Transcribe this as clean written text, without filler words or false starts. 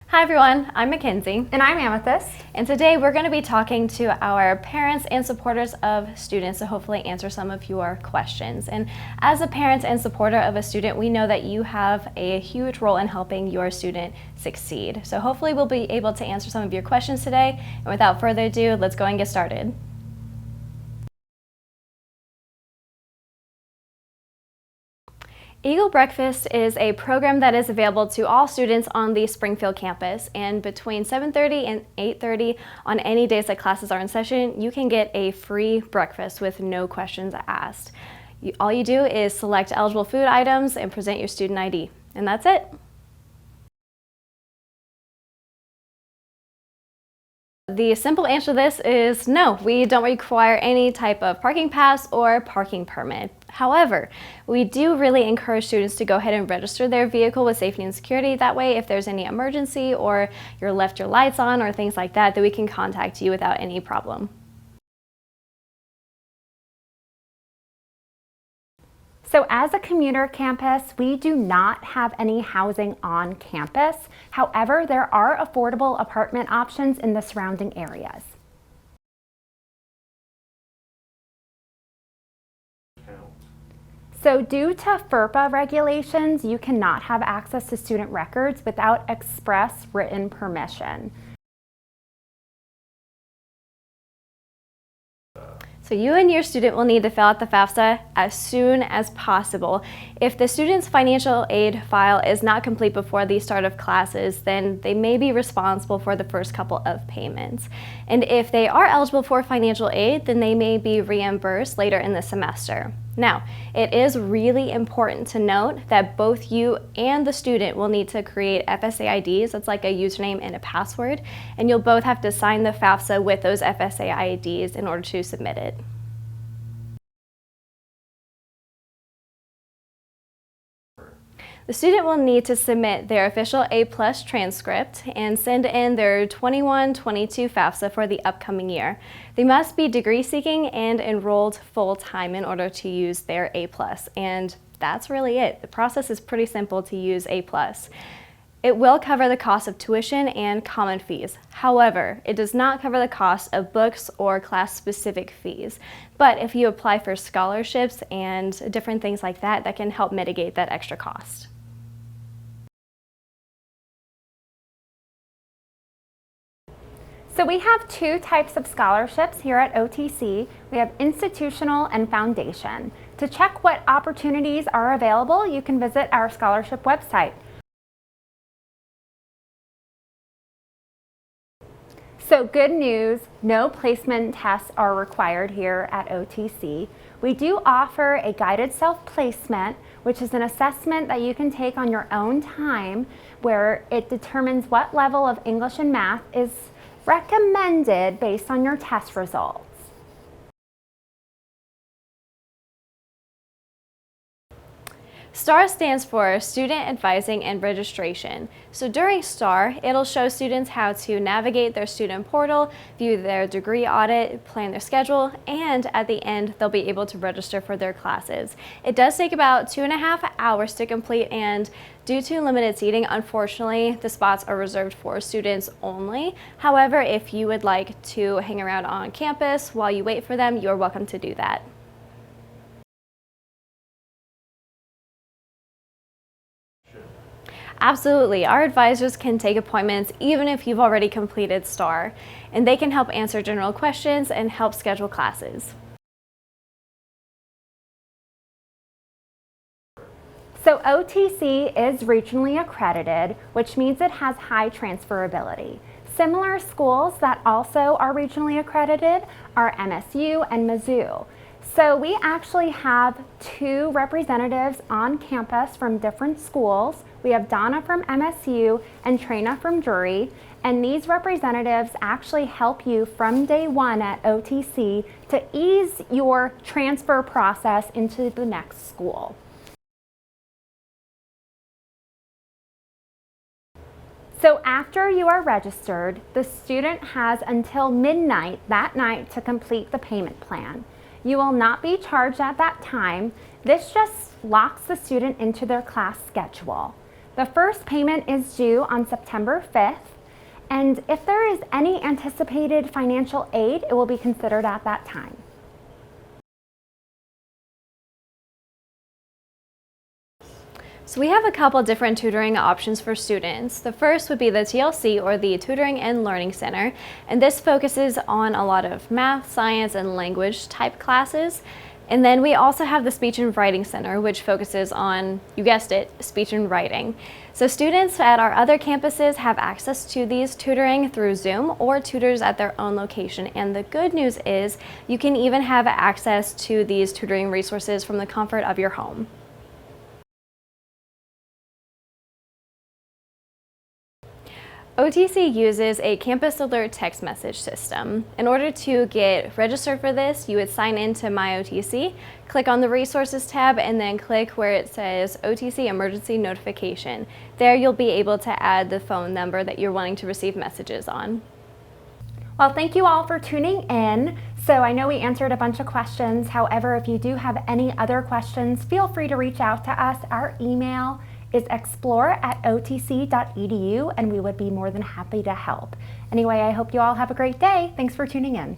Hi everyone, I'm Mackenzie. And I'm Amethyst. And today we're going to be talking to our parents and supporters of students to hopefully answer some of your questions. And as a parent and supporter of a student, we know that you have a huge role in helping your student succeed. So hopefully we'll be able to answer some of your questions today. And without further ado, let's go and get started. Eagle Breakfast is a program that is available to all students on the Springfield campus, and between 7:30 and 8:30 on any days that classes are in session, you can get a free breakfast with no questions asked. All you do is select eligible food items and present your student ID, and that's it. The simple answer to this is no, we don't require any type of parking pass or parking permit. However, we do really encourage students to go ahead and register their vehicle with safety and security. That way, if there's any emergency or you're left your lights on or things like that, we can contact you without any problem. So as a commuter campus, we do not have any housing on campus. However, there are affordable apartment options in the surrounding areas. So due to FERPA regulations, you cannot have access to student records without express written permission. So you and your student will need to fill out the FAFSA as soon as possible. If the student's financial aid file is not complete before the start of classes, then they may be responsible for the first couple of payments. And if they are eligible for financial aid, then they may be reimbursed later in the semester. Now, it is really important to note that both you and the student will need to create FSA IDs. That's like a username and a password, and you'll both have to sign the FAFSA with those FSA IDs in order to submit it. The student will need to submit their official A+ transcript and send in their 21-22 FAFSA for the upcoming year. They must be degree seeking and enrolled full-time in order to use their A+, and that's really it. The process is pretty simple to use A+. It will cover the cost of tuition and common fees. However, it does not cover the cost of books or class-specific fees. But if you apply for scholarships and different things like that, that can help mitigate that extra cost. So we have two types of scholarships here at OTC. We have institutional and foundation. To check what opportunities are available, you can visit our scholarship website. So good news, no placement tests are required here at OTC. We do offer a guided self-placement, which is an assessment that you can take on your own time, where it determines what level of English and math is recommended based on your test results. STAR stands for Student Advising and Registration. So during STAR, it'll show students how to navigate their student portal, view their degree audit, plan their schedule, and at the end, they'll be able to register for their classes. It does take about 2.5 hours to complete, and due to limited seating, unfortunately, the spots are reserved for students only. However, if you would like to hang around on campus while you wait for them, you're welcome to do that. Absolutely. Our advisors can take appointments even if you've already completed STAR, and they can help answer general questions and help schedule classes. So OTC is regionally accredited, which means it has high transferability. Similar schools that also are regionally accredited are MSU and Mizzou. So we actually have two representatives on campus from different schools. We have Donna from MSU and Trina from Drury, and these representatives actually help you from day one at OTC to ease your transfer process into the next school. So after you are registered, the student has until midnight that night to complete the payment plan. You will not be charged at that time. This just locks the student into their class schedule. The first payment is due on September 5th, and if there is any anticipated financial aid, it will be considered at that time. So we have a couple different tutoring options for students. The first would be the TLC, or the Tutoring and Learning Center, and this focuses on a lot of math, science, and language type classes. And then we also have the Speech and Writing Center, which focuses on, you guessed it, speech and writing. So students at our other campuses have access to these tutoring through Zoom or tutors at their own location. And the good news is you can even have access to these tutoring resources from the comfort of your home. OTC uses a campus alert text message system. In order to get registered for this, you would sign into MyOTC, click on the Resources tab, and then click where it says OTC Emergency Notification. There you'll be able to add the phone number that you're wanting to receive messages on. Well, thank you all for tuning in. So I know we answered a bunch of questions. However, if you do have any other questions, feel free to reach out to us. Our email is explore@otc.edu, and we would be more than happy to help. Anyway, I hope you all have a great day. Thanks for tuning in.